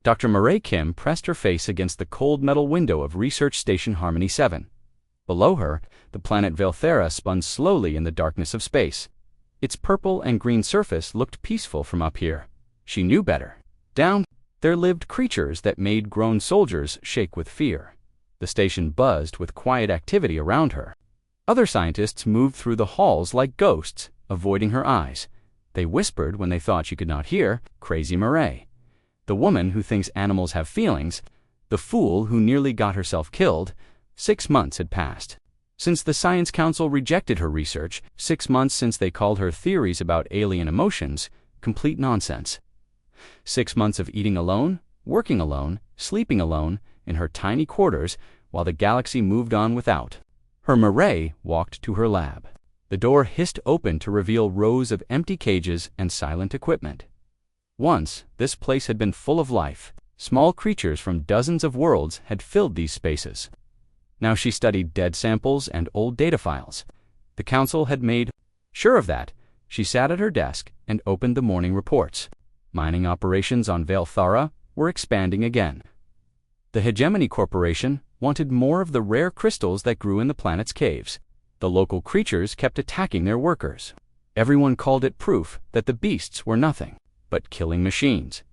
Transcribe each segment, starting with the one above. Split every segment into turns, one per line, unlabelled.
Dr. Murray Kim pressed her face against the cold metal window of Research Station Harmony 7. Below her, the planet Velthera spun slowly in the darkness of space. Its purple and green surface looked peaceful from up here. She knew better. Down there lived creatures that made grown soldiers shake with fear. The station buzzed with quiet activity around her. Other scientists moved through the halls like ghosts, avoiding her eyes. They whispered when they thought she could not hear, "Crazy Murray." The woman who thinks animals have feelings, the fool who nearly got herself killed. 6 months had passed. Since the Science Council rejected her research, 6 months since they called her theories about alien emotions complete nonsense. 6 months of eating alone, working alone, sleeping alone, in her tiny quarters, while the galaxy moved on without. Her Murray walked to her lab. The door hissed open to reveal rows of empty cages and silent equipment. Once, this place had been full of life. Small creatures from dozens of worlds had filled these spaces. Now she studied dead samples and old data files. The council had made sure of that. She sat at her desk and opened the morning reports. Mining operations on Velthara were expanding again. The Hegemony Corporation wanted more of the rare crystals that grew in the planet's caves. The local creatures kept attacking their workers. Everyone called it proof that the beasts were nothing but killing machines.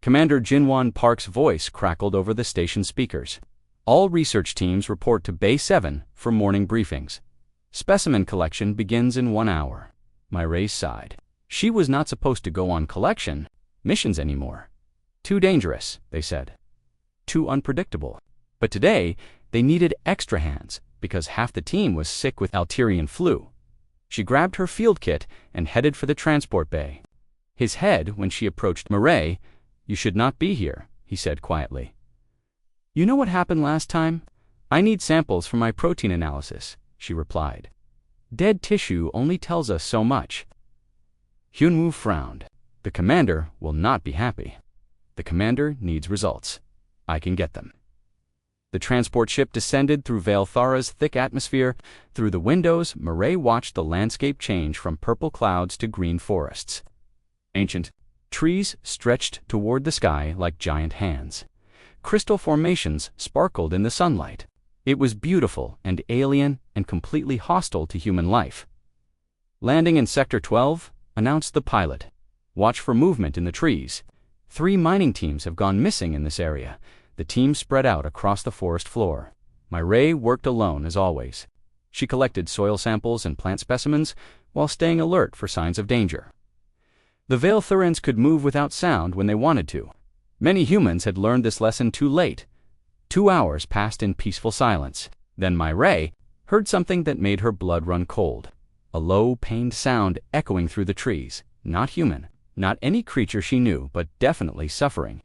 Commander Jinwan Park's voice crackled over the station speakers. All research teams report to Bay 7 for morning briefings. Specimen collection begins in 1 hour. Murray sighed. She was not supposed to go on collection missions anymore. Too dangerous, they said. Too unpredictable. But today, they needed extra hands because half the team was sick with Alterian flu. She grabbed her field kit and headed for the transport bay. His head, when she approached Murray, "You should not be here," he said quietly. "You know what happened last time? I need samples for my protein analysis," she replied. "Dead tissue only tells us so much." Hyunwoo frowned. "The commander will not be happy. The commander needs results. I can get them." The transport ship descended through Velthara's thick atmosphere. Through the windows, Murray watched the landscape change from purple clouds to green forests. Ancient trees stretched toward the sky like giant hands. Crystal formations sparkled in the sunlight. It was beautiful and alien and completely hostile to human life. "Landing in Sector 12, announced the pilot. "Watch for movement in the trees. 3 mining teams have gone missing in this area." The team spread out across the forest floor. Murray worked alone as always. She collected soil samples and plant specimens while staying alert for signs of danger. The Veltharans could move without sound when they wanted to. Many humans had learned this lesson too late. 2 hours passed in peaceful silence. Then Murray heard something that made her blood run cold. A low, pained sound echoing through the trees. Not human, not any creature she knew, but definitely suffering.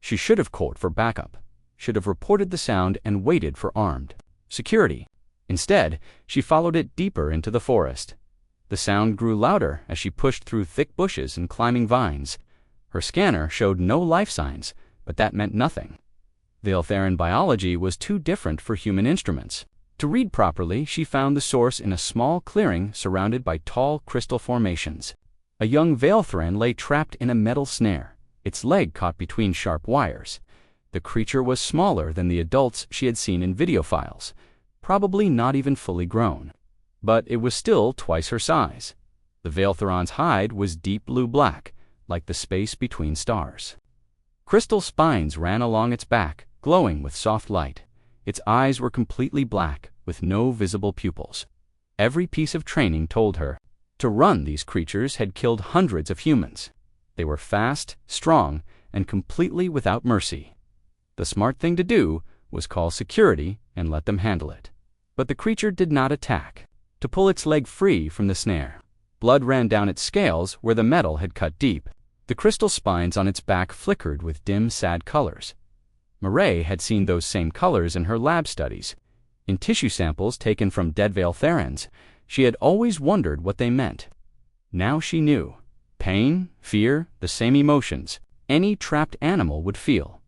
She should have called for backup, should have reported the sound and waited for armed security. Instead, she followed it deeper into the forest. The sound grew louder as she pushed through thick bushes and climbing vines. Her scanner showed no life signs, but that meant nothing. Veltharan biology was too different for human instruments. To read properly, she found the source in a small clearing surrounded by tall crystal formations. A young Veltharan lay trapped in a metal snare, its leg caught between sharp wires. The creature was smaller than the adults she had seen in video files, probably not even fully grown. But it was still twice her size. The Veltharan's hide was deep blue-black, like the space between stars. Crystal spines ran along its back, glowing with soft light. Its eyes were completely black, with no visible pupils. Every piece of training told her to run these creatures had killed hundreds of humans. They were fast, strong, and completely without mercy. The smart thing to do was call security and let them handle it. But the creature did not attack. To pull its leg free from the snare, blood ran down its scales where the metal had cut deep. The crystal spines on its back flickered with dim, sad colors. Murray had seen those same colors in her lab studies. In tissue samples taken from dead Veltharans, she had always wondered what they meant. Now she knew. Pain, fear, the same emotions any trapped animal would feel.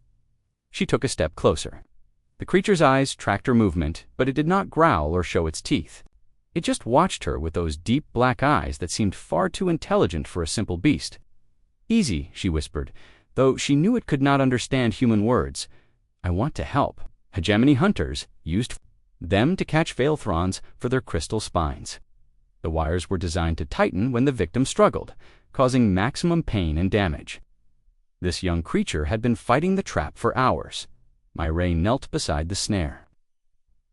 She took a step closer. The creature's eyes tracked her movement, but it did not growl or show its teeth. It just watched her with those deep black eyes that seemed far too intelligent for a simple beast. "Easy," she whispered. though she knew it could not understand human words. "I want to help." Hegemony hunters used them to catch Veilthrons for their crystal spines. The wires were designed to tighten when the victim struggled, causing maximum pain and damage. This young creature had been fighting the trap for hours. Myrrhe knelt beside the snare.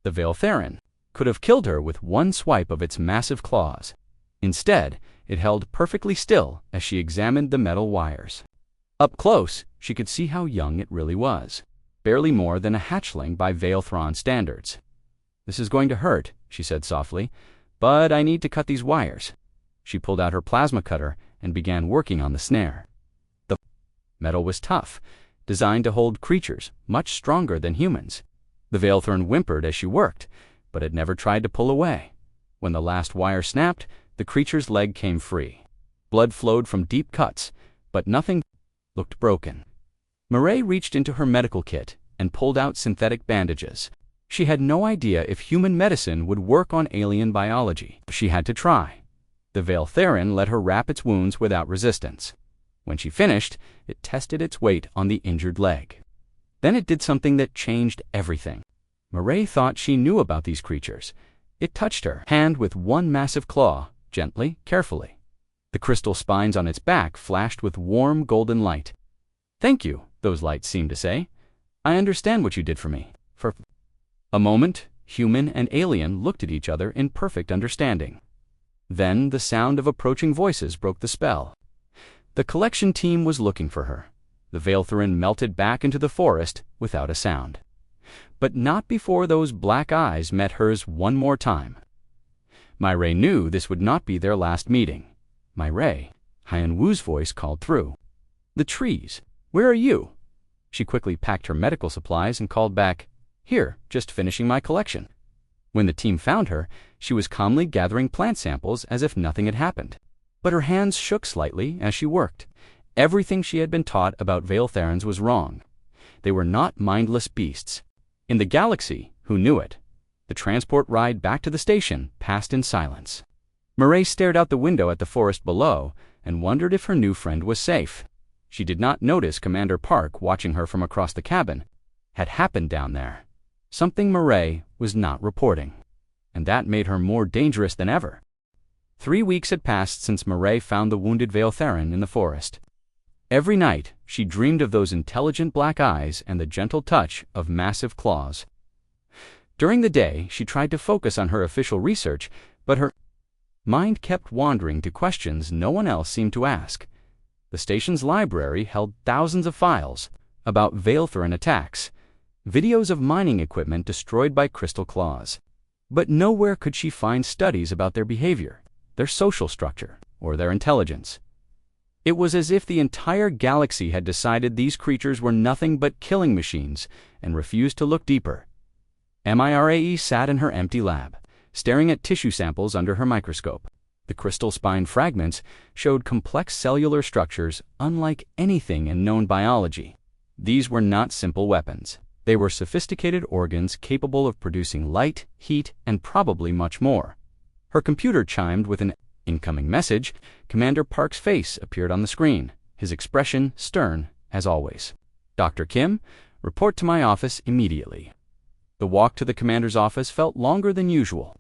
The Veiltherin could have killed her with one swipe of its massive claws. Instead, it held perfectly still as she examined the metal wires. Up close, she could see how young it really was, barely more than a hatchling by Veilthron standards. "This is going to hurt," she said softly, "but I need to cut these wires." She pulled out her plasma cutter and began working on the snare. The metal was tough, designed to hold creatures much stronger than humans. The Veilthorn whimpered as she worked, but it never tried to pull away. When the last wire snapped, the creature's leg came free. Blood flowed from deep cuts, but nothing looked broken. Myrrhe reached into her medical kit and pulled out synthetic bandages. She had no idea if human medicine would work on alien biology. She had to try. The Veiltherin let her wrap its wounds without resistance. When she finished, it tested its weight on the injured leg. Then it did something that changed everything. Myrrhe thought she knew about these creatures. It touched her hand with one massive claw, gently, carefully. The crystal spines on its back flashed with warm golden light. "Thank you," those lights seemed to say. "I understand what you did for me." For a moment, human and alien looked at each other in perfect understanding. Then the sound of approaching voices broke the spell. The collection team was looking for her. The Veiltherin melted back into the forest without a sound. But not before those black eyes met hers one more time. Myrrhe knew this would not be their last meeting. "Myrrhe," Hyan Wu's voice called through. "The trees. Where are you?" She quickly packed her medical supplies and called back, "Here, just finishing my collection." When the team found her, she was calmly gathering plant samples as if nothing had happened. But her hands shook slightly as she worked. Everything she had been taught about Veiltherins was wrong. They were not mindless beasts. In the galaxy, who knew it? The transport ride back to the station passed in silence. Myrrhe stared out the window at the forest below and wondered if her new friend was safe. She did not notice Commander Park watching her from across the cabin. Had happened down there. Something Myrrhe was not reporting. And that made her more dangerous than ever. 3 weeks had passed since Myrrhe found the wounded Veiltherin in the forest. Every night, she dreamed of those intelligent black eyes and the gentle touch of massive claws. During the day, she tried to focus on her official research, but her mind kept wandering to questions no one else seemed to ask. The station's library held thousands of files about Veiltherin attacks, videos of mining equipment destroyed by crystal claws. But nowhere could she find studies about their behavior, their social structure, or their intelligence. It was as if the entire galaxy had decided these creatures were nothing but killing machines and refused to look deeper. Myrrhe sat in her empty lab, staring at tissue samples under her microscope. The crystal spine fragments showed complex cellular structures unlike anything in known biology. These were not simple weapons. They were sophisticated organs capable of producing light, heat, and probably much more. Her computer chimed with an incoming message. Commander Park's face appeared on the screen, his expression stern as always. "Dr. Kim, report to my office immediately." The walk to the commander's office felt longer than usual.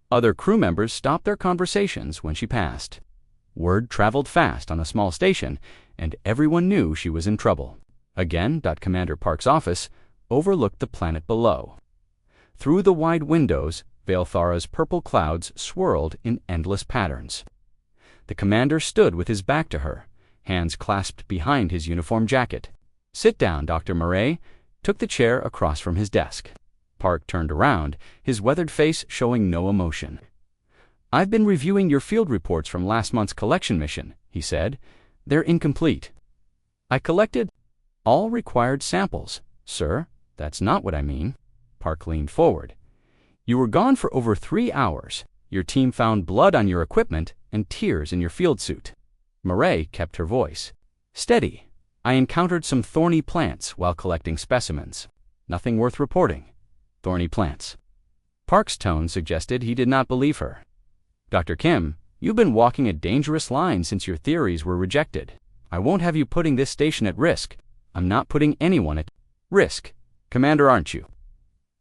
Other crew members stopped their conversations when she passed. Word traveled fast on a small station, and everyone knew she was in trouble. Again, Commander Park's office overlooked the planet below. Through the wide windows, Veilthara's purple clouds swirled in endless patterns. The commander stood with his back to her, hands clasped behind his uniform jacket. "Sit down, Dr. Myrrhe," took the chair across from his desk. Park turned around, his weathered face showing no emotion. "I've been reviewing your field reports from last month's collection mission," he said. "They're incomplete." "I collected all required samples." "Sir, that's not what I mean." Park leaned forward. "You were gone for over 3 hours. Your team found blood on your equipment and tears in your field suit." Myrrhe kept her voice steady. "I encountered some thorny plants while collecting specimens. Nothing worth reporting." Thorny plants. Park's tone suggested he did not believe her. "Dr. Kim, you've been walking a dangerous line since your theories were rejected. I won't have you putting this station at risk. I'm not putting anyone at risk. Commander, aren't you?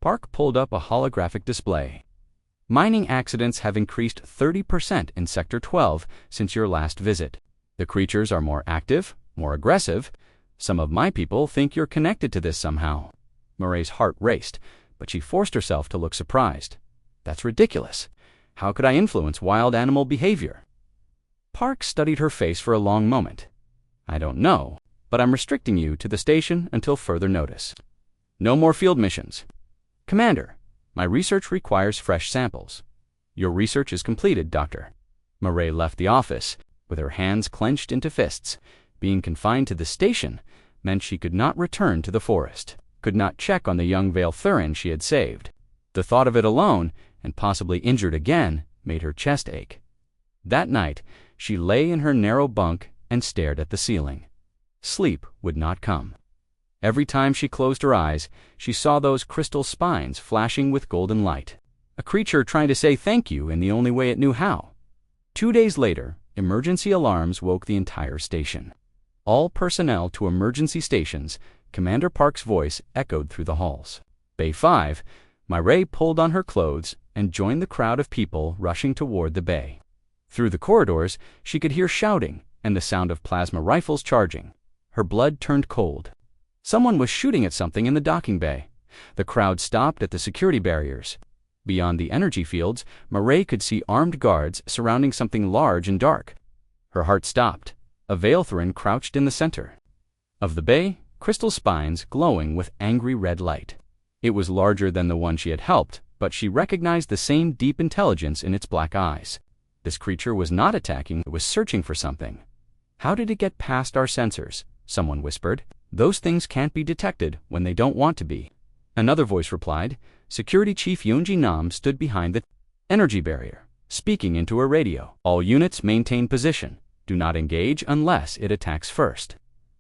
Park pulled up a holographic display. Mining accidents have increased 30% in Sector 12 since your last visit. The creatures are more active, more aggressive. Some of my people think you're connected to this somehow. Murray's heart raced, but she forced herself to look surprised. That's ridiculous. How could I influence wild animal behavior? Park studied her face for a long moment. I don't know, but I'm restricting you to the station until further notice. No more field missions. Commander, my research requires fresh samples. Your research is completed, Doctor. Murray left the office, with her hands clenched into fists. Being confined to the station meant she could not return to the forest, could not check on the young Vaeltherin she had saved. The thought of it alone, and possibly injured again, made her chest ache. That night, she lay in her narrow bunk and stared at the ceiling. Sleep would not come. Every time she closed her eyes, she saw those crystal spines flashing with golden light. A creature trying to say thank you in the only way it knew how. 2 days later, emergency alarms woke the entire station. All personnel to emergency stations, Commander Park's voice echoed through the halls. Bay 5, Murray pulled on her clothes and joined the crowd of people rushing toward the bay. Through the corridors, she could hear shouting and the sound of plasma rifles charging. Her blood turned cold. Someone was shooting at something in the docking bay. The crowd stopped at the security barriers. Beyond the energy fields, Murray could see armed guards surrounding something large and dark. Her heart stopped. A Vaeltherin crouched in the center of the bay, crystal spines glowing with angry red light. It was larger than the one she had helped, but she recognized the same deep intelligence in its black eyes. This creature was not attacking, it was searching for something. How did it get past our sensors? Someone whispered. Those things can't be detected when they don't want to be. Another voice replied. Security Chief Yunji Nam stood behind the energy barrier, speaking into a radio. All units maintain position. Do not engage unless it attacks first.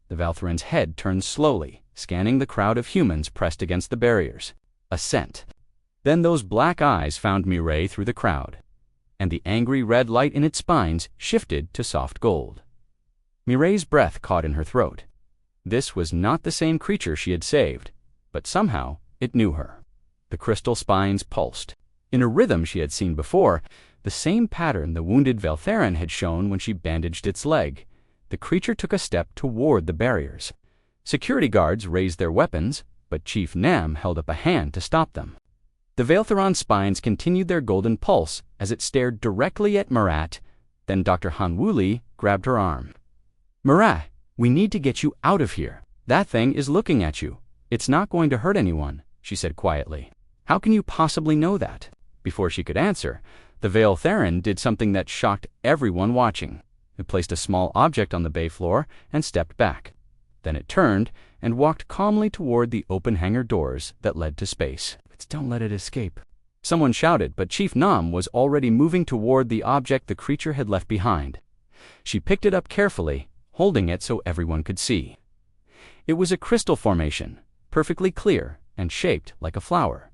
The Vaeltherin's head turned slowly, scanning the crowd of humans pressed against the barriers. A scent. Then those black eyes found Murray through the crowd, and the angry red light in its spines shifted to soft gold. Murray's breath caught in her throat. This was not the same creature she had saved, but somehow it knew her. The crystal spines pulsed. In a rhythm she had seen before, the same pattern the wounded Vaeltherin had shown when she bandaged its leg. The creature took a step toward the barriers. Security guards raised their weapons, but Chief Nam held up a hand to stop them. The Vaeltheron spines continued their golden pulse as it stared directly at Murat. Then Dr. Han Wuli grabbed her arm. Murat, we need to get you out of here. That thing is looking at you. It's not going to hurt anyone, she said quietly. How can you possibly know that? Before she could answer, the Vaeltherin did something that shocked everyone watching. It placed a small object on the bay floor and stepped back. Then it turned and walked calmly toward the open hangar doors that led to space. Don't let it escape. Someone shouted, but Chief Nam was already moving toward the object the creature had left behind. She picked it up carefully, holding it so everyone could see. It was a crystal formation, perfectly clear and shaped like a flower.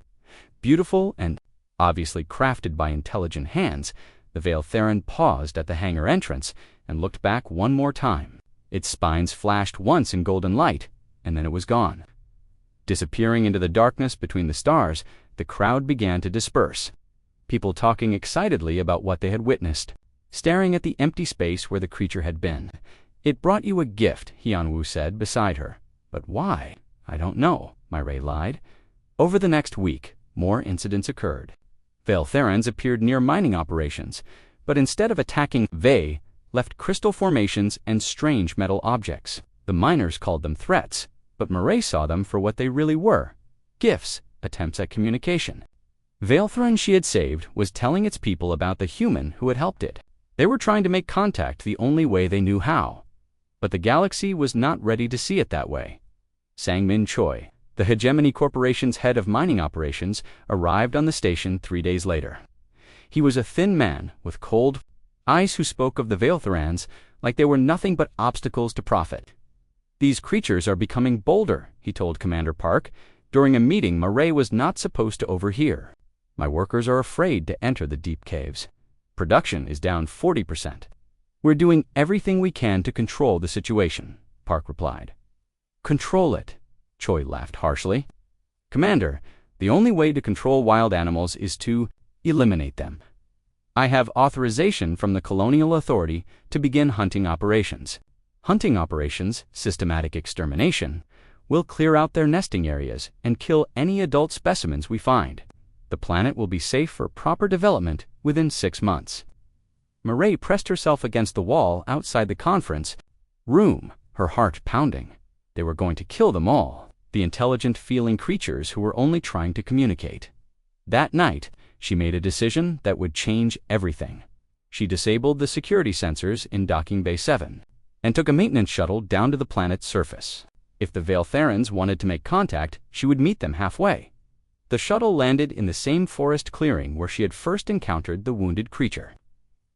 Beautiful and obviously crafted by intelligent hands, the Vaeltherin paused at the hangar entrance and looked back one more time. Its spines flashed once in golden light, and then it was gone. Disappearing into the darkness between the stars, the crowd began to disperse. People talking excitedly about what they had witnessed, staring at the empty space where the creature had been. It brought you a gift, Hyunwoo said beside her. But why? I don't know, Murray lied. Over the next week, more incidents occurred. Vaeltherins appeared near mining operations, but instead of attacking, they left crystal formations and strange metal objects. The miners called them threats, but Murray saw them for what they really were, gifts, attempts at communication. Vaeltherin she had saved was telling its people about the human who had helped it. They were trying to make contact the only way they knew how. But the galaxy was not ready to see it that way. Sang-Min Choi, the Hegemony Corporation's head of mining operations, arrived on the station 3 days later. He was a thin man with cold eyes who spoke of the Vaeltherans like they were nothing but obstacles to profit. These creatures are becoming bolder, he told Commander Park, during a meeting Murray was not supposed to overhear. My workers are afraid to enter the deep caves. Production is down 40%. We're doing everything we can to control the situation, Park replied. Control it, Choi laughed harshly. Commander, the only way to control wild animals is to eliminate them. I have authorization from the Colonial Authority to begin hunting operations. Hunting operations, systematic extermination, will clear out their nesting areas and kill any adult specimens we find. The planet will be safe for proper development within 6 months. Murray pressed herself against the wall outside the conference room, her heart pounding. They were going to kill them all, the intelligent feeling creatures who were only trying to communicate. That night, she made a decision that would change everything. She disabled the security sensors in Docking Bay 7 and took a maintenance shuttle down to the planet's surface. If the Veiltherans wanted to make contact, she would meet them halfway. The shuttle landed in the same forest clearing where she had first encountered the wounded creature.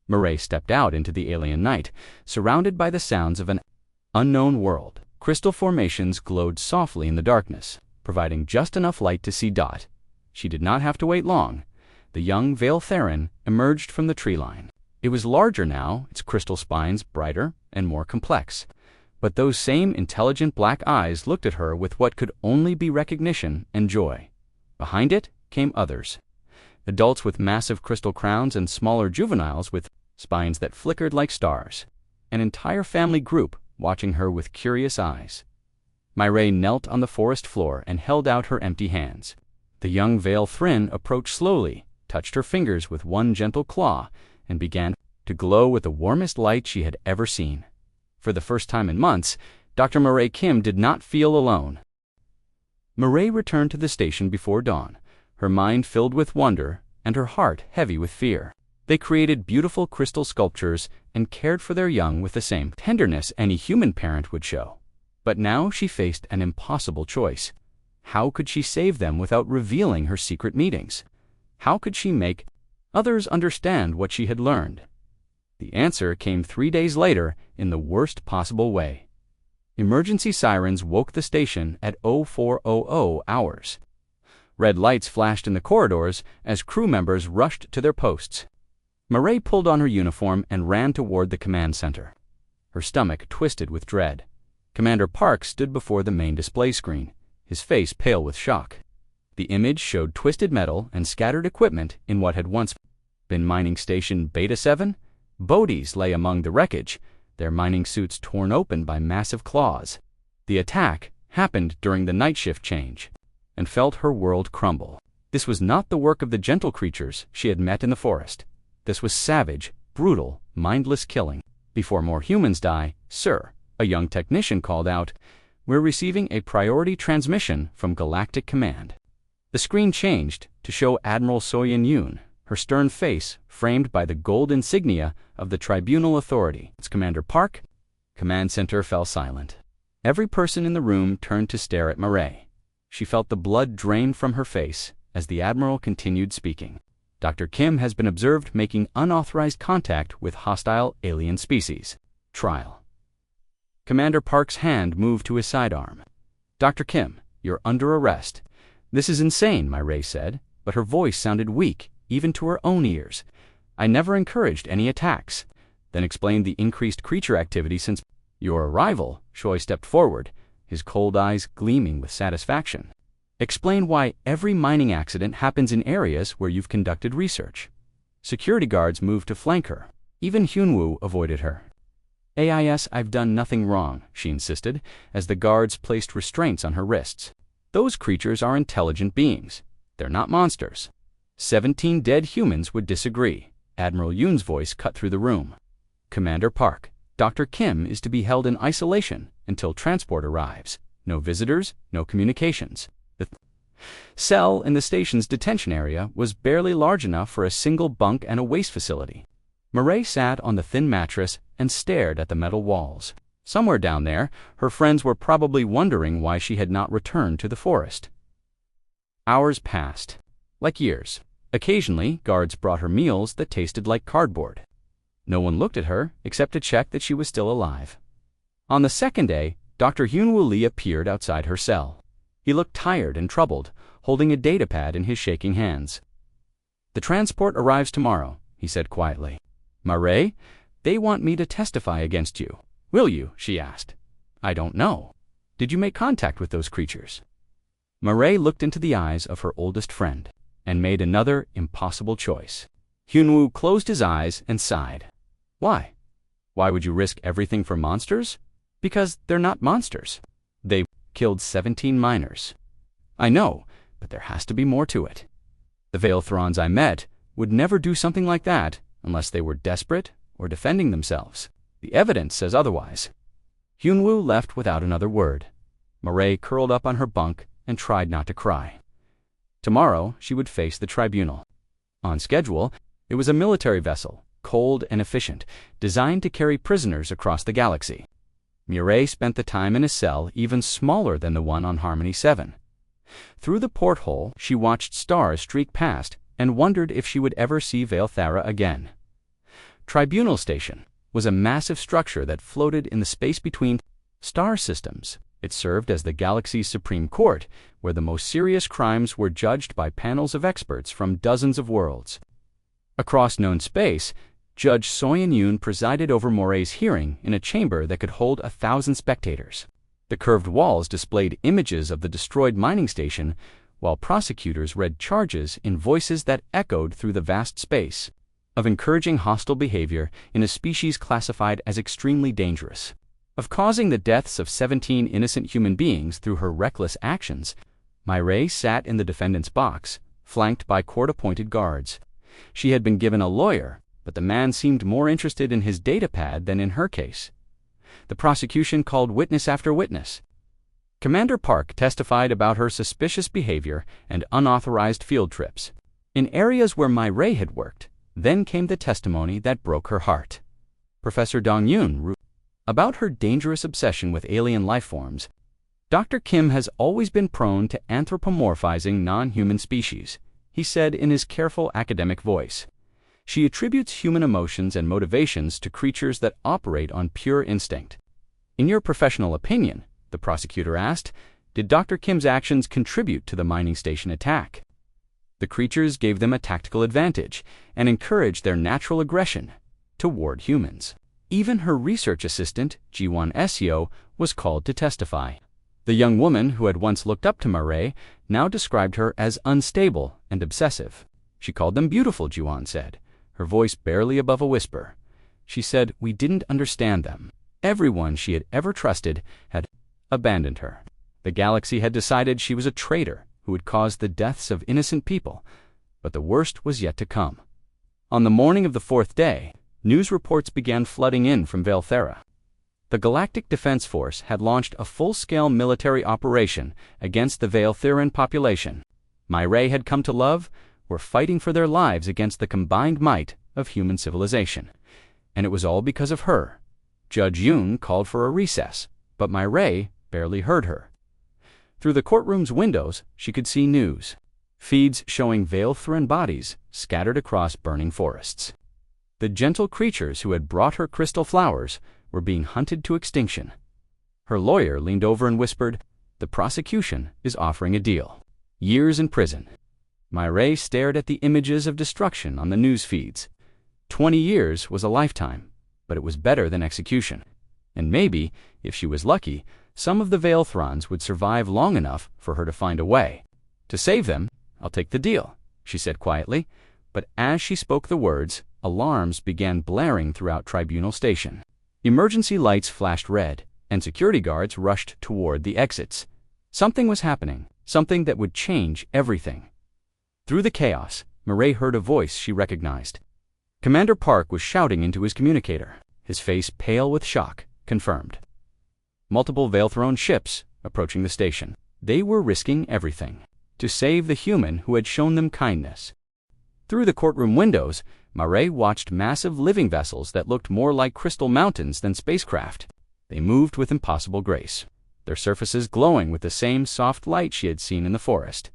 Murray stepped out into the alien night, surrounded by the sounds of an unknown world. Crystal formations glowed softly in the darkness, providing just enough light to see Dot. She did not have to wait long. The young Veiltheran emerged from the tree line. It was larger now, its crystal spines brighter and more complex. But those same intelligent black eyes looked at her with what could only be recognition and joy. Behind it came others. Adults with massive crystal crowns and smaller juveniles with spines that flickered like stars. An entire family group watching her with curious eyes. Myrrhe knelt on the forest floor and held out her empty hands. The young Veilthrin approached slowly, touched her fingers with one gentle claw, and began to glow with the warmest light she had ever seen. For the first time in months, Dr. Murray Kim did not feel alone. Murray returned to the station before dawn, her mind filled with wonder and her heart heavy with fear. They created beautiful crystal sculptures and cared for their young with the same tenderness any human parent would show. But now she faced an impossible choice. How could she save them without revealing her secret meetings? How could she make others understand what she had learned? The answer came 3 days later in the worst possible way. Emergency sirens woke the station at 0400 hours. Red lights flashed in the corridors as crew members rushed to their posts. Murray pulled on her uniform and ran toward the command center. Her stomach twisted with dread. Commander Park stood before the main display screen, his face pale with shock. The image showed twisted metal and scattered equipment in what had once been Mining Station Beta 7. Bodies lay among the wreckage, their mining suits torn open by massive claws. The attack happened during the night shift change, and felt her world crumble. This was not the work of the gentle creatures she had met in the forest. This was savage, brutal, mindless killing. Before more humans die, sir, a young technician called out, "We're receiving a priority transmission from Galactic Command." The screen changed to show Admiral Soyin Yoon, her stern face framed by the gold insignia of the Tribunal Authority. It's Commander Park. Command center fell silent. Every person in the room turned to stare at Murray. She felt the blood drain from her face as the Admiral continued speaking. Dr. Kim has been observed making unauthorized contact with hostile alien species. Trial. Commander Park's hand moved to his sidearm. Dr. Kim, you're under arrest. This is insane, Myrrhe said, but her voice sounded weak, even to her own ears. I never encouraged any attacks. Then explained the increased creature activity since your arrival. Choi stepped forward, his cold eyes gleaming with satisfaction. Explain why every mining accident happens in areas where you've conducted research. Security guards moved to flank her. Even Hyunwoo avoided her. AIS, I've done nothing wrong, she insisted, as the guards placed restraints on her wrists. Those creatures are intelligent beings. They're not monsters. 17 dead humans would disagree. Admiral Yoon's voice cut through the room. Commander Park, Dr. Kim is to be held in isolation until transport arrives. No visitors, no communications. The cell in the station's detention area was barely large enough for a single bunk and a waste facility. Murray sat on the thin mattress and stared at the metal walls. Somewhere down there, her friends were probably wondering why she had not returned to the forest. Hours passed, like years. Occasionally, guards brought her meals that tasted like cardboard. No one looked at her except to check that she was still alive. On the second day, Dr. Hyunwoo Lee appeared outside her cell. He looked tired and troubled, holding a datapad in his shaking hands. The transport arrives tomorrow, he said quietly. Murray, They want me to testify against you. Will you? She asked. I don't know. Did you make contact with those creatures? Murray looked into the eyes of her oldest friend and made another impossible choice. Hyunwoo closed his eyes and sighed. Why? Why would you risk everything for monsters? Because they're not monsters. They killed 17 miners. I know, but there has to be more to it. The Veilthrons I met would never do something like that unless they were desperate or defending themselves. The evidence says otherwise. Hyunwoo left without another word. Murray curled up on her bunk and tried not to cry. Tomorrow she would face the tribunal. On schedule, it was a military vessel, cold and efficient, designed to carry prisoners across the galaxy. Murray spent the time in a cell even smaller than the one on Harmony 7. Through the porthole, she watched stars streak past and wondered if she would ever see Veilthera again. Tribunal Station was a massive structure that floated in the space between star systems. It served as the galaxy's Supreme Court, where the most serious crimes were judged by panels of experts from dozens of worlds. Across known space, Judge Soyeon Yoon presided over Moray's hearing in a chamber that could hold 1,000 spectators. The curved walls displayed images of the destroyed mining station, while prosecutors read charges in voices that echoed through the vast space, of encouraging hostile behavior in a species classified as extremely dangerous, of causing the deaths of 17 innocent human beings through her reckless actions. Murray sat in the defendant's box, flanked by court-appointed guards. She had been given a lawyer, but the man seemed more interested in his datapad than in her case. The prosecution called witness after witness. Commander Park testified about her suspicious behavior and unauthorized field trips in areas where Murray had worked. Then came the testimony that broke her heart. Professor Dong-Yoon about her dangerous obsession with alien life forms. Dr. Kim has always been prone to anthropomorphizing non-human species, he said in his careful academic voice. She attributes human emotions and motivations to creatures that operate on pure instinct. In your professional opinion, the prosecutor asked, did Dr. Kim's actions contribute to the mining station attack? The creatures gave them a tactical advantage and encouraged their natural aggression toward humans. Even her research assistant, Ji-won Seo, was called to testify. The young woman who had once looked up to Murray now described her as unstable and obsessive. She called them beautiful, Ji-won said, her voice barely above a whisper. She said we didn't understand them. Everyone she had ever trusted had abandoned her. The galaxy had decided she was a traitor who had caused the deaths of innocent people, but the worst was yet to come. On the morning of the 4th day, news reports began flooding in from Veilthera. The Galactic Defense Force had launched a full-scale military operation against the Veiltheran population. Murray had come to love were fighting for their lives against the combined might of human civilization. And it was all because of her. Judge Yoon called for a recess, but Murray barely heard her. Through the courtroom's windows, she could see news, feeds showing Veiltheran bodies scattered across burning forests. The gentle creatures who had brought her crystal flowers were being hunted to extinction. Her lawyer leaned over and whispered, "The prosecution is offering a deal. Years in prison." Murray stared at the images of destruction on the news feeds. 20 years was a lifetime, but it was better than execution. And maybe, if she was lucky, some of the Veilthrons would survive long enough for her to find a way. "To save them, I'll take the deal," she said quietly. But as she spoke the words, alarms began blaring throughout Tribunal Station. Emergency lights flashed red, and security guards rushed toward the exits. Something was happening, something that would change everything. Through the chaos, Murray heard a voice she recognized. Commander Park was shouting into his communicator, his face pale with shock. Confirmed. Multiple Veilthron ships approaching the station. They were risking everything to save the human who had shown them kindness. Through the courtroom windows, Murray watched massive living vessels that looked more like crystal mountains than spacecraft. They moved with impossible grace, their surfaces glowing with the same soft light she had seen in the forest.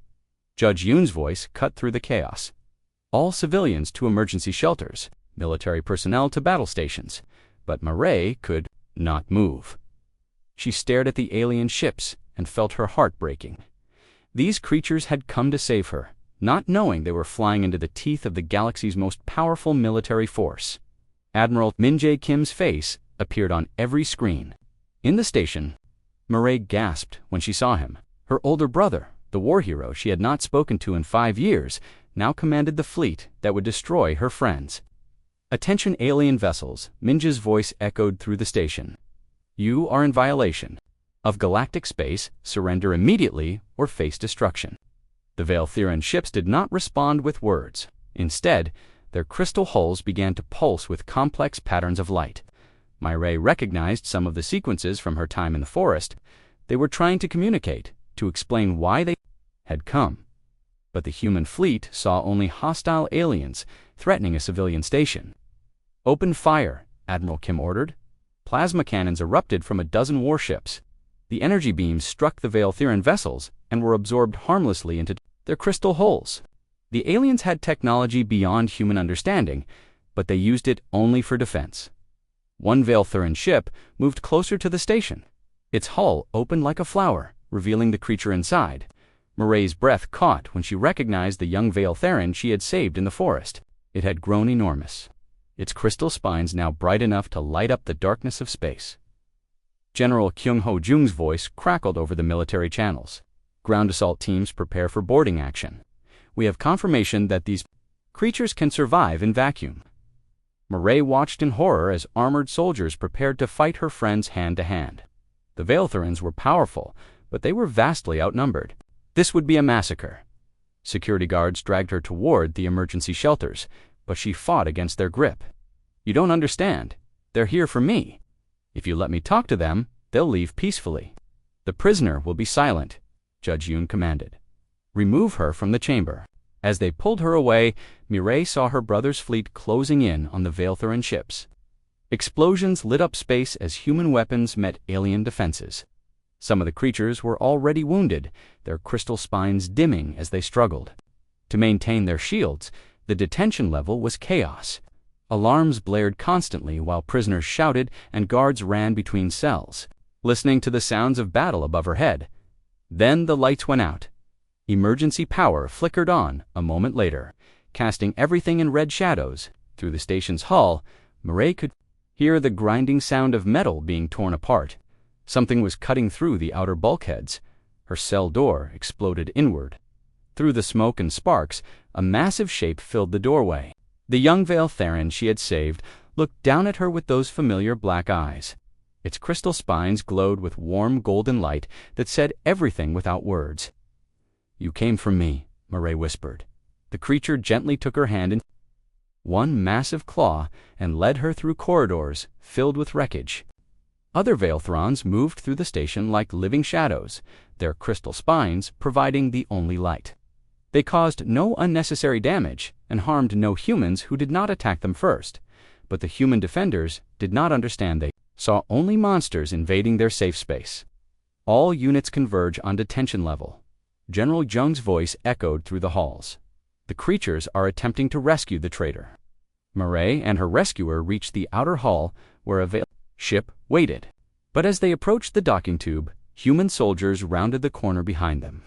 Judge Yoon's voice cut through the chaos. All civilians to emergency shelters, military personnel to battle stations. But Murray could not move. She stared at the alien ships and felt her heart breaking. These creatures had come to save her, not knowing they were flying into the teeth of the galaxy's most powerful military force. Admiral Min Jae Kim's face appeared on every screen. In the station, Murray gasped when she saw him. Her older brother, the war hero she had not spoken to in 5 years, now commanded the fleet that would destroy her friends. "Attention alien vessels," Minja's voice echoed through the station. "You are in violation of galactic space. Surrender immediately or face destruction." The Veiltheran ships did not respond with words. Instead, their crystal hulls began to pulse with complex patterns of light. Murray recognized some of the sequences from her time in the forest. They were trying to communicate, to explain why they had come. But the human fleet saw only hostile aliens threatening a civilian station. "Open fire," Admiral Kim ordered. Plasma cannons erupted from a dozen warships. The energy beams struck the Veiltheran vessels and were absorbed harmlessly into their crystal hulls. The aliens had technology beyond human understanding, but they used it only for defense. One Veiltheran ship moved closer to the station. Its hull opened like a flower, revealing the creature inside. Murray's breath caught when she recognized the young Veiltheran she had saved in the forest. It had grown enormous, its crystal spines now bright enough to light up the darkness of space. General Kyung Ho Jung's voice crackled over the military channels. "Ground assault teams prepare for boarding action. We have confirmation that these creatures can survive in vacuum." Murray watched in horror as armored soldiers prepared to fight her friends hand to hand. The Veiltherans were powerful, but they were vastly outnumbered. This would be a massacre. Security guards dragged her toward the emergency shelters, but she fought against their grip. "You don't understand. They're here for me. If you let me talk to them, they'll leave peacefully." "The prisoner will be silent," Judge Yoon commanded. "Remove her from the chamber." As they pulled her away, Murray saw her brother's fleet closing in on the Veiltheran ships. Explosions lit up space as human weapons met alien defenses. Some of the creatures were already wounded, their crystal spines dimming as they struggled. To maintain their shields, the detention level was chaos. Alarms blared constantly while prisoners shouted and guards ran between cells, listening to the sounds of battle above her head. Then the lights went out. Emergency power flickered on a moment later, casting everything in red shadows. Through the station's hull, Murray could hear the grinding sound of metal being torn apart. Something was cutting through the outer bulkheads. Her cell door exploded inward. Through the smoke and sparks, a massive shape filled the doorway. The young Veiltheran she had saved looked down at her with those familiar black eyes. Its crystal spines glowed with warm golden light that said everything without words. "You came from me," Murray whispered. The creature gently took her hand in one massive claw and led her through corridors filled with wreckage. Other Veiltherans moved through the station like living shadows, their crystal spines providing the only light. They caused no unnecessary damage and harmed no humans who did not attack them first, but the human defenders did not understand. They saw only monsters invading their safe space. "All units converge on detention level." General Jung's voice echoed through the halls. "The creatures are attempting to rescue the traitor." Murray and her rescuer reached the outer hall where a Veil ship waited. But as they approached the docking tube, human soldiers rounded the corner behind them.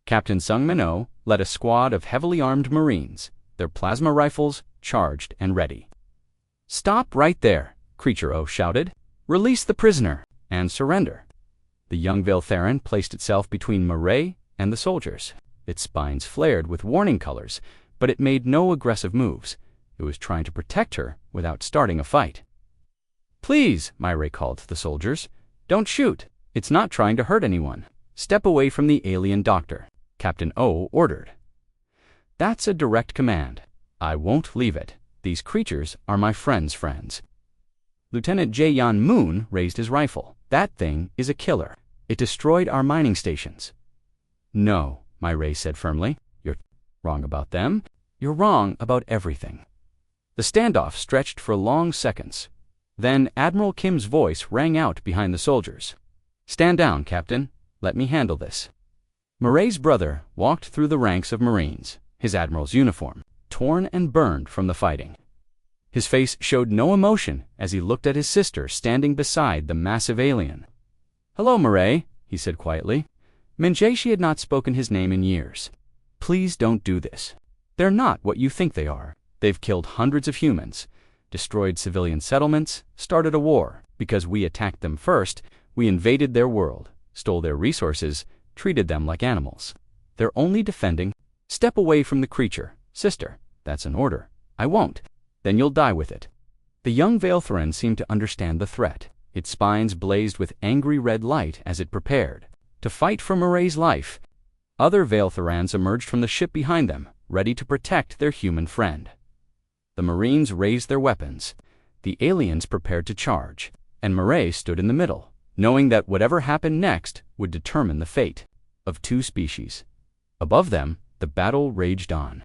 Captain Sung Min-oh led a squad of heavily armed Marines, their plasma rifles charged and ready. "Stop right there," Creature O shouted. "Release the prisoner and surrender." The young Veiltheran placed itself between Murray and the soldiers. Its spines flared with warning colors, but it made no aggressive moves. It was trying to protect her without starting a fight. "Please," Murray called to the soldiers, "don't shoot. It's not trying to hurt anyone. Step away from the alien doctor," Captain O ordered. "That's a direct command. I won't leave it. These creatures are my friends' friends." Lieutenant Jae-Yan Moon raised his rifle. "That thing is a killer. It destroyed our mining stations." "No," Murray said firmly. "You're wrong about them. You're wrong about everything." The standoff stretched for long seconds. Then Admiral Kim's voice rang out behind the soldiers. "Stand down, Captain. Let me handle this." Murray's brother walked through the ranks of Marines, his admiral's uniform, torn and burned from the fighting. His face showed no emotion as he looked at his sister standing beside the massive alien. "Hello, Murray," he said quietly. Min-jae had not spoken his name in years. "Please don't do this. They're not what you think they are. They've killed hundreds of humans. destroyed civilian settlements, started a war. Because we attacked them first, we invaded their world, stole their resources, treated them like animals. They're only defending. Step away from the creature, sister. That's an order. I won't. Then you'll die with it. The young Veiltharan seemed to understand the threat. Its spines blazed with angry red light as it prepared to fight for Marae's life. Other Veiltharans emerged from the ship behind them, ready to protect their human friend. The Marines raised their weapons. The aliens prepared to charge, and Marae stood in the middle, knowing that whatever happened next would determine the fate of two species. Above them, the battle raged on.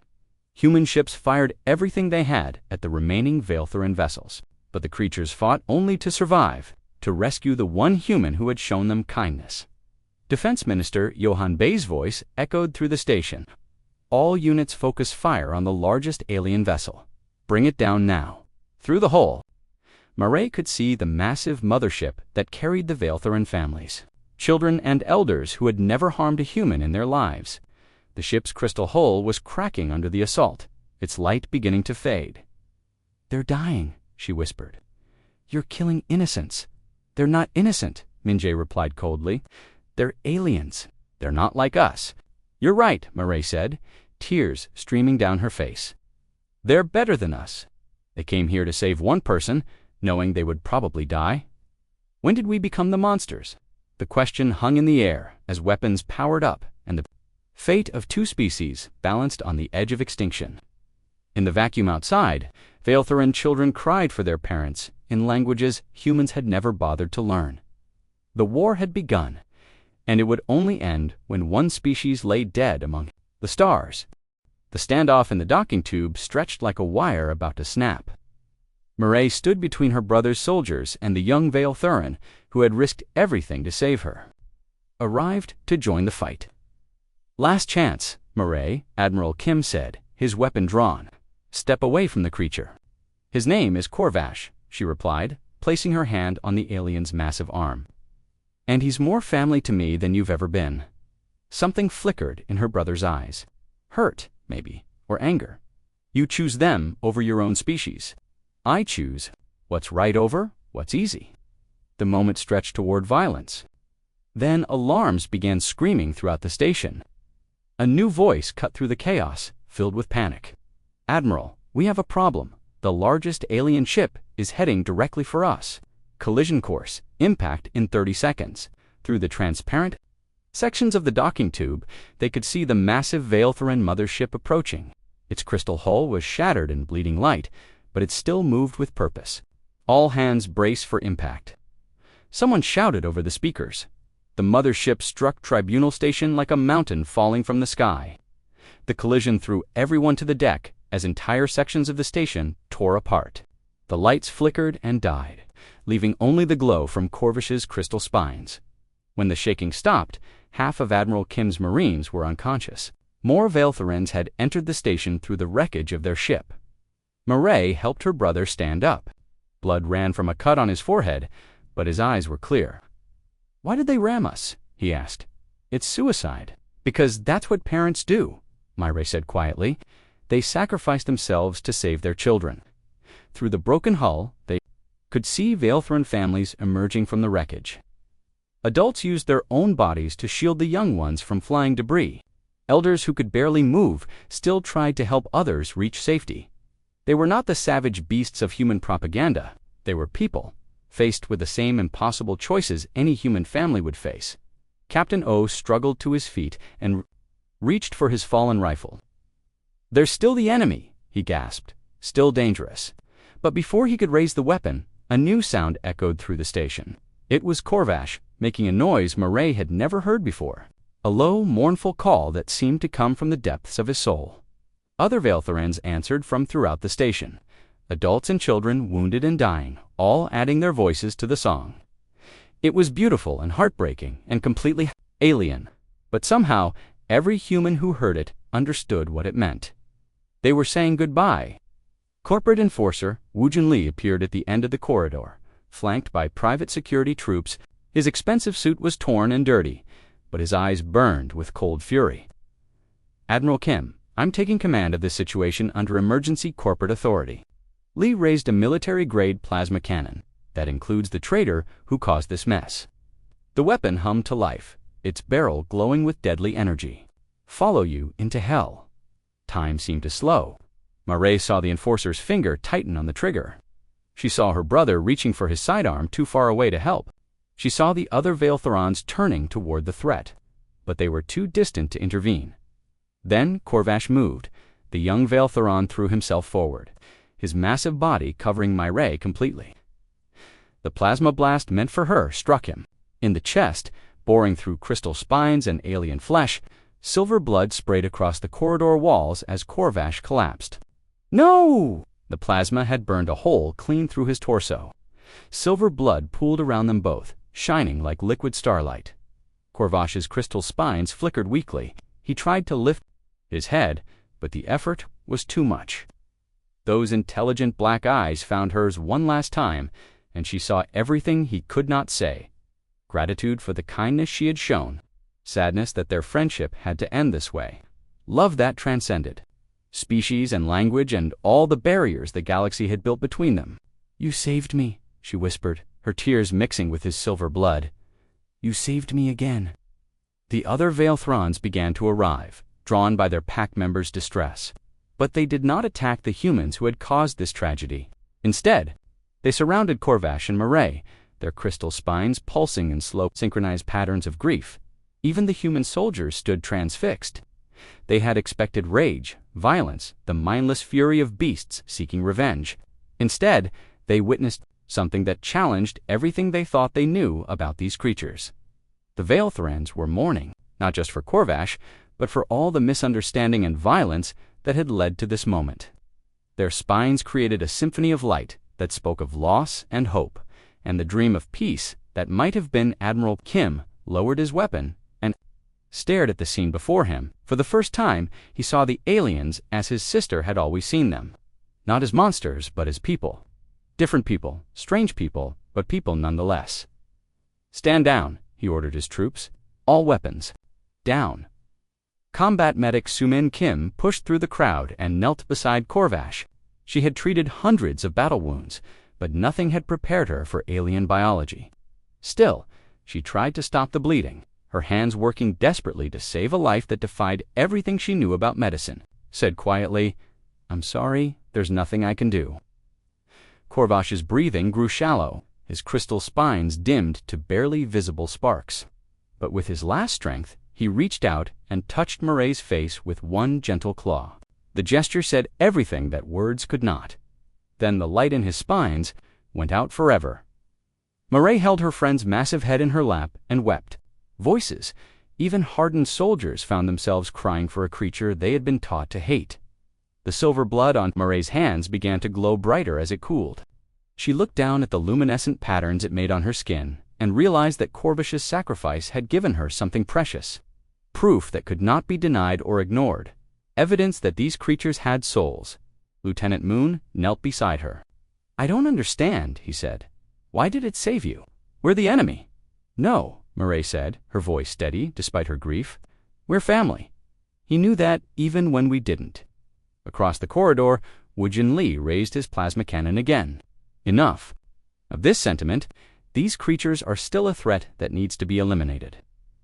Human ships fired everything they had at the remaining Veiltharan vessels, but the creatures fought only to survive, to rescue the one human who had shown them kindness. Defense Minister Johann Bay's voice echoed through the station. All units focus fire on the largest alien vessel. Bring it down now. Through the hole, Marae could see the massive mothership that carried the Veiltharan families, children and elders who had never harmed a human in their lives. The ship's crystal hull was cracking under the assault, its light beginning to fade. "They're dying," she whispered. "You're killing innocents." "They're not innocent," Minjay replied coldly. "They're aliens. They're not like us." "You're right," Marae said, tears streaming down her face. "They're better than us. They came here to save one person, knowing they would probably die. When did we become the monsters?" The question hung in the air as weapons powered up and the fate of two species balanced on the edge of extinction. In the vacuum outside, Veiltharan children cried for their parents in languages humans had never bothered to learn. The war had begun, and it would only end when one species lay dead among the stars. The standoff in the docking tube stretched like a wire about to snap. Marae stood between her brother's soldiers and the young Veiltharan, who had risked everything to save her. Arrived to join the fight. "Last chance," Marae, Admiral Kim said, his weapon drawn. "Step away from the creature." "His name is Corvash," she replied, placing her hand on the alien's massive arm. "And he's more family to me than you've ever been." Something flickered in her brother's eyes. Hurt, maybe, or anger. "You choose them over your own species. I choose what's right over what's easy." The moment stretched toward violence. Then alarms began screaming throughout the station. A new voice cut through the chaos, filled with panic. "Admiral, we have a problem. The largest alien ship is heading directly for us. Collision course, impact in 30 seconds. Through the transparent sections of the docking tube, they could see the massive Veiltharan mothership approaching. Its crystal hull was shattered in bleeding light, but it still moved with purpose. All hands brace for impact. Someone shouted over the speakers. The mothership struck Tribunal Station like a mountain falling from the sky. The collision threw everyone to the deck as entire sections of the station tore apart. The lights flickered and died, leaving only the glow from Corvash's crystal spines. When the shaking stopped, half of Admiral Kim's Marines were unconscious. More Veiltharans had entered the station through the wreckage of their ship. Marae helped her brother stand up. Blood ran from a cut on his forehead, but his eyes were clear. "Why did they ram us?" he asked. "It's suicide." "Because that's what parents do," Marae said quietly. "They sacrifice themselves to save their children." Through the broken hull, they could see Veiltharan families emerging from the wreckage. Adults used their own bodies to shield the young ones from flying debris. Elders who could barely move still tried to help others reach safety. They were not the savage beasts of human propaganda. They were people, faced with the same impossible choices any human family would face. Captain O struggled to his feet and reached for his fallen rifle. "They're still the enemy," he gasped, "still dangerous." But before he could raise the weapon, a new sound echoed through the station. It was Corvash, making a noise Marae had never heard before. A low, mournful call that seemed to come from the depths of his soul. Other Veiltharans answered from throughout the station. Adults and children, wounded and dying, all adding their voices to the song. It was beautiful and heartbreaking and completely alien, but somehow every human who heard it understood what it meant. They were saying goodbye. Corporate Enforcer Wu Junli appeared at the end of the corridor, flanked by private security troops. His expensive suit was torn and dirty, but his eyes burned with cold fury. "Admiral Kim, I'm taking command of this situation under emergency corporate authority." Lee raised a military-grade plasma cannon that includes the traitor who caused this mess. The weapon hummed to life, its barrel glowing with deadly energy. Follow you into hell. Time seemed to slow. Marae saw the Enforcer's finger tighten on the trigger. She saw her brother reaching for his sidearm too far away to help. She saw the other Veilthrons turning toward the threat, but they were too distant to intervene. Then Corvash moved. The young Veilthron threw himself forward, his massive body covering Marae completely. The plasma blast meant for her struck him. In the chest, boring through crystal spines and alien flesh, silver blood sprayed across the corridor walls as Corvash collapsed. No! The plasma had burned a hole clean through his torso. Silver blood pooled around them both, shining like liquid starlight. Corvash's crystal spines flickered weakly. He tried to lift his head, but the effort was too much. Those intelligent black eyes found hers one last time, and she saw everything he could not say. Gratitude for the kindness she had shown, sadness that their friendship had to end this way, love that transcended species and language and all the barriers the galaxy had built between them. "You saved me," she whispered, her tears mixing with his silver blood. "You saved me again." The other Veilthrons began to arrive, drawn by their pack members' distress. But they did not attack the humans who had caused this tragedy. Instead, they surrounded Corvash and Marae, their crystal spines pulsing in slow, synchronized patterns of grief. Even the human soldiers stood transfixed. They had expected rage, violence, the mindless fury of beasts seeking revenge. Instead, they witnessed something that challenged everything they thought they knew about these creatures. The Veilthrons were mourning, not just for Corvash, but for all the misunderstanding and violence that had led to this moment. Their spines created a symphony of light that spoke of loss and hope, and the dream of peace that might have been. Admiral Kim lowered his weapon and stared at the scene before him. For the first time, he saw the aliens as his sister had always seen them. Not as monsters, but as people. Different people, strange people, but people nonetheless. "Stand down," he ordered his troops. "All weapons. Down." Combat medic Sumin Kim pushed through the crowd and knelt beside Corvash. She had treated hundreds of battle wounds, but nothing had prepared her for alien biology. Still, she tried to stop the bleeding, her hands working desperately to save a life that defied everything she knew about medicine. Said quietly, "I'm sorry, there's nothing I can do." Corvash's breathing grew shallow, his crystal spines dimmed to barely visible sparks. But with his last strength, he reached out and touched Marae's face with one gentle claw. The gesture said everything that words could not. Then the light in his spines went out forever. Marae held her friend's massive head in her lap and wept. Voices, even hardened soldiers, found themselves crying for a creature they had been taught to hate. The silver blood on Marae's hands began to glow brighter as it cooled. She looked down at the luminescent patterns it made on her skin and realized that Corvash's sacrifice had given her something precious. Proof that could not be denied or ignored. Evidence that these creatures had souls. Lieutenant Moon knelt beside her. "I don't understand," he said. "Why did it save you? We're the enemy." "No," Marae said, her voice steady despite her grief. "We're family." He knew that even when we didn't. Across the corridor, Wujin Lee raised his plasma cannon again. Enough. Of this sentiment, these creatures are still a threat that needs to be eliminated.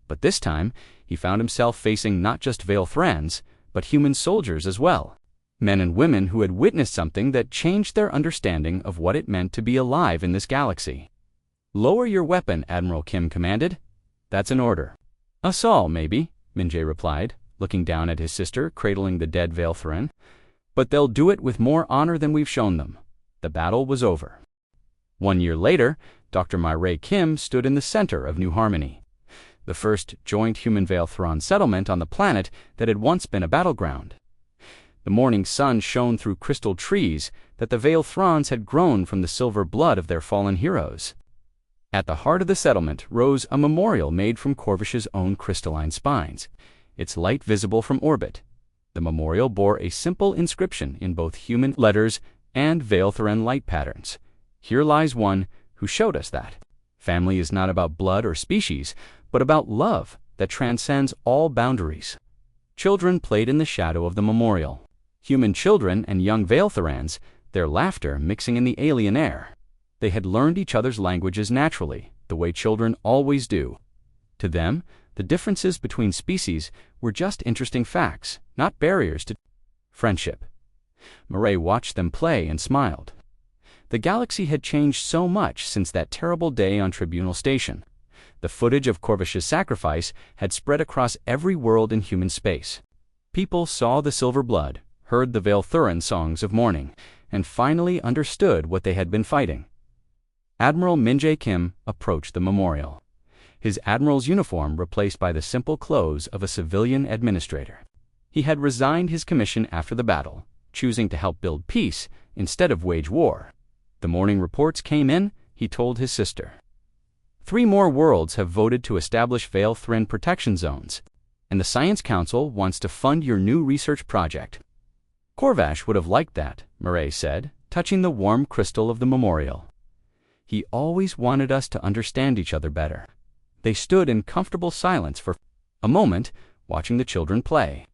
But this time, he found himself facing not just Veilthrons, but human soldiers as well. Men and women who had witnessed something that changed their understanding of what it meant to be alive in this galaxy. "Lower your weapon," Admiral Kim commanded. "That's an order." "Us all, maybe," Minjae replied, looking down at his sister cradling the dead Veilthron. "But they'll do it with more honor than we've shown them." The battle was over. 1 year later, Dr. Marae Kim stood in the center of New Harmony, the first joint human Veilthron settlement on the planet that had once been a battleground. The morning sun shone through crystal trees that the Veilthrons had grown from the silver blood of their fallen heroes. At the heart of the settlement rose a memorial made from Corvash's own crystalline spines, its light visible from orbit. The memorial bore a simple inscription in both human letters and Veilthron light patterns. "Here lies one who showed us that family is not about blood or species, but about love that transcends all boundaries." Children played in the shadow of the memorial. Human children and young Veilthrons, their laughter mixing in the alien air. They had learned each other's languages naturally, the way children always do. To them, the differences between species were just interesting facts, not barriers to friendship. Mireille watched them play and smiled. The galaxy had changed so much since that terrible day on Tribunal Station. The footage of Corvish's sacrifice had spread across every world in human space. People saw the silver blood, heard the Velthuran songs of mourning, and finally understood what they had been fighting. Admiral Min-jae Kim approached the memorial. His admiral's uniform replaced by the simple clothes of a civilian administrator. He had resigned his commission after the battle, choosing to help build peace instead of wage war. The morning reports came in, he told his sister. 3 more worlds have voted to establish Velthuran protection zones, and the Science Council wants to fund your new research project. Corvash would have liked that, Mireille said, touching the warm crystal of the memorial. He always wanted us to understand each other better. They stood in comfortable silence for a moment, watching the children play.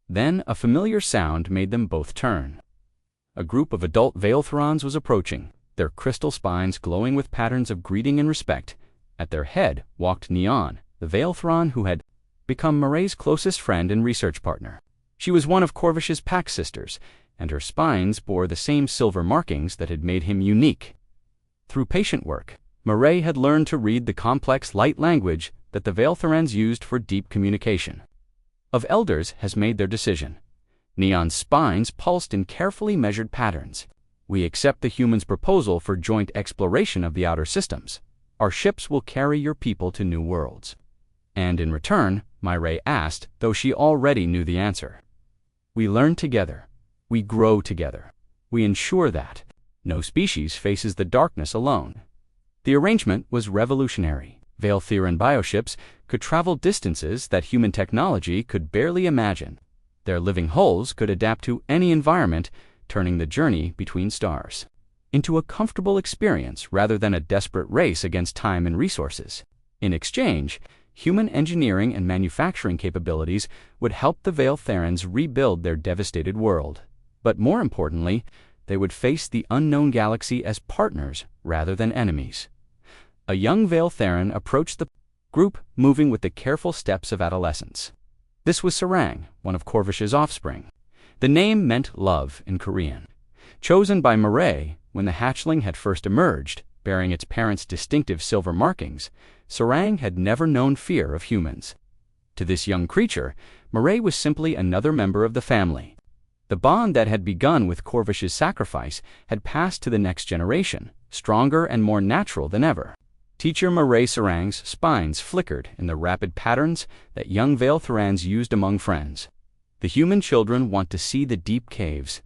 Then a familiar sound made them both turn. A group of adult Velthurans was approaching, their crystal spines glowing with patterns of greeting and respect. At their head walked Neon, the Velthuran who had become Mireille's closest friend and research partner. She was one of Corvish's pack sisters, and her spines bore the same silver markings that had made him unique. Through patient work, Mireille had learned to read the complex light language that the Velthurans used for deep communication. Of Elders has made their decision. Neon's spines pulsed in carefully measured patterns. We accept the humans' proposal for joint exploration of the outer systems. Our ships will carry your people to new worlds. And in return, Mireille asked, though she already knew the answer. We learn together. We grow together. We ensure that no species faces the darkness alone. The arrangement was revolutionary. Velthuran bioships could travel distances that human technology could barely imagine. Their living hulls could adapt to any environment, turning the journey between stars into a comfortable experience rather than a desperate race against time and resources. In exchange, human engineering and manufacturing capabilities would help the Velthurans rebuild their devastated world. But more importantly, they would face the unknown galaxy as partners rather than enemies. A young Velthuran approached the group, moving with the careful steps of adolescence. This was Sarang, one of Corvish's offspring. The name meant love in Korean. Chosen by Mireille when the hatchling had first emerged, bearing its parents' distinctive silver markings, Sarang had never known fear of humans. To this young creature, Mireille was simply another member of the family. The bond that had begun with Corvish's sacrifice had passed to the next generation, stronger and more natural than ever. Teacher Mireille Sarang's spines flickered in the rapid patterns that young Velthurans used among friends. The human children want to see the deep caves.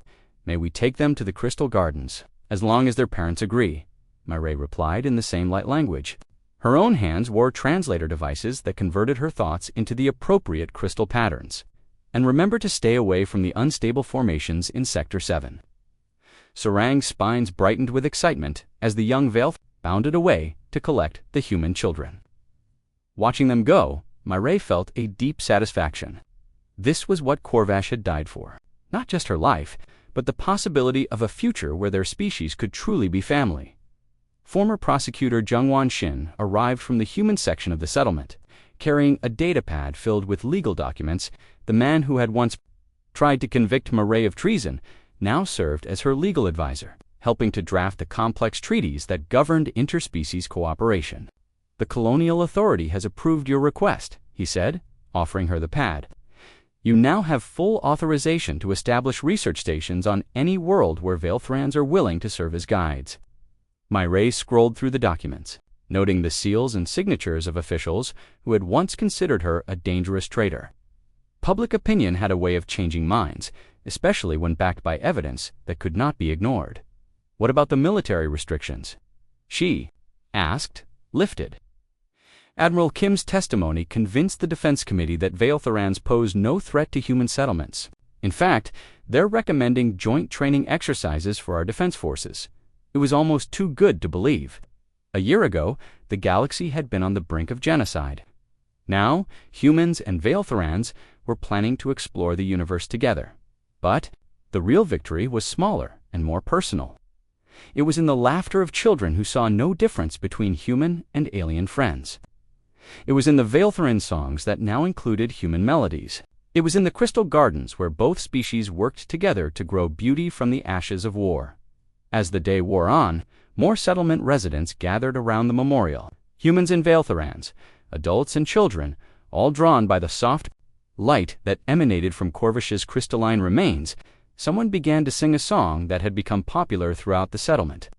May we take them to the crystal gardens, as long as their parents agree, Mireille replied in the same light language. Her own hands wore translator devices that converted her thoughts into the appropriate crystal patterns. And remember to stay away from the unstable formations in Sector 7. Sarang's spines brightened with excitement as the young Velth bounded away to collect the human children. Watching them go, Mireille felt a deep satisfaction. This was what Corvash had died for. Not just her life, but the possibility of a future where their species could truly be family. Former prosecutor Jungwon Shin arrived from the human section of the settlement. Carrying a datapad filled with legal documents, the man who had once tried to convict Mireille of treason now served as her legal advisor, helping to draft the complex treaties that governed interspecies cooperation. The colonial authority has approved your request, he said, offering her the pad. You now have full authorization to establish research stations on any world where Velthurans are willing to serve as guides. Mireille scrolled through the documents, noting the seals and signatures of officials who had once considered her a dangerous traitor. Public opinion had a way of changing minds, especially when backed by evidence that could not be ignored. What about the military restrictions? She asked, lifted. Admiral Kim's testimony convinced the Defense Committee that Velthurans pose no threat to human settlements. In fact, they're recommending joint training exercises for our defense forces. It was almost too good to believe. A year ago, the galaxy had been on the brink of genocide. Now, humans and Velthurans were planning to explore the universe together. But the real victory was smaller and more personal. It was in the laughter of children who saw no difference between human and alien friends. It was in the Veiltherin songs that now included human melodies. It was in the crystal gardens where both species worked together to grow beauty from the ashes of war. As the day wore on, more settlement residents gathered around the memorial. Humans and Veiltherans, adults and children, all drawn by the soft light that emanated from Corvish's crystalline remains. Someone began to sing a song that had become popular throughout the settlement.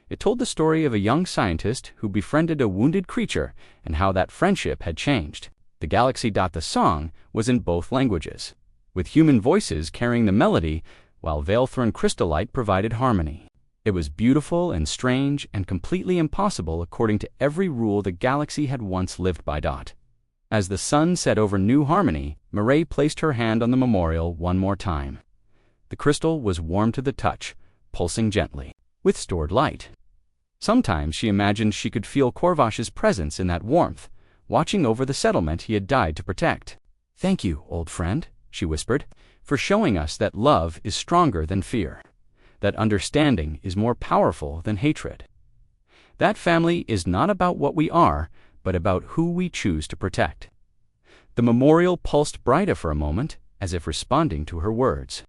It told the story of a young scientist who befriended a wounded creature and how that friendship had changed. The galaxy. The song was in both languages, with human voices carrying the melody while Veiltherin crystallite provided harmony. It was beautiful and strange and completely impossible according to every rule the galaxy had once lived by. As the sun set over New Harmony, Mireille placed her hand on the memorial one more time. The crystal was warm to the touch, pulsing gently, with stored light. Sometimes she imagined she could feel Corvish's presence in that warmth, watching over the settlement he had died to protect. "Thank you, old friend," she whispered, "for showing us that love is stronger than fear, that understanding is more powerful than hatred. That family is not about what we are, but about who we choose to protect." The memorial pulsed brighter for a moment, as if responding to her words.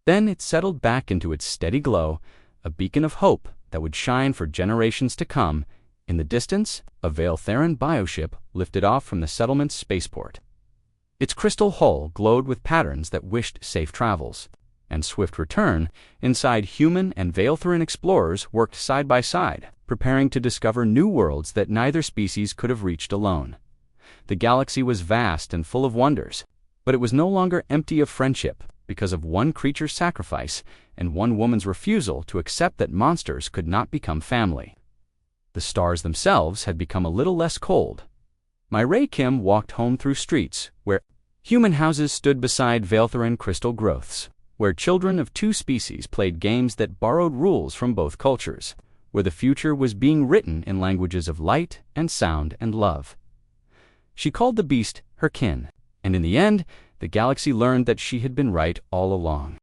Then it settled back into its steady glow, a beacon of hope that would shine for generations to come. In the distance, a Veiltherin bioship lifted off from the settlement's spaceport. Its crystal hull glowed with patterns that wished safe travels and swift return. Inside, human and Veiltherin explorers worked side by side, preparing to discover new worlds that neither species could have reached alone. The galaxy was vast and full of wonders, but it was no longer empty of friendship because of one creature's sacrifice and one woman's refusal to accept that monsters could not become family. The stars themselves had become a little less cold. Mireille Kim walked home through streets where human houses stood beside Veiltherin crystal growths, where children of two species played games that borrowed rules from both cultures, where the future was being written in languages of light and sound and love. She called the beast her kin, and in the end, the galaxy learned that she had been right all along.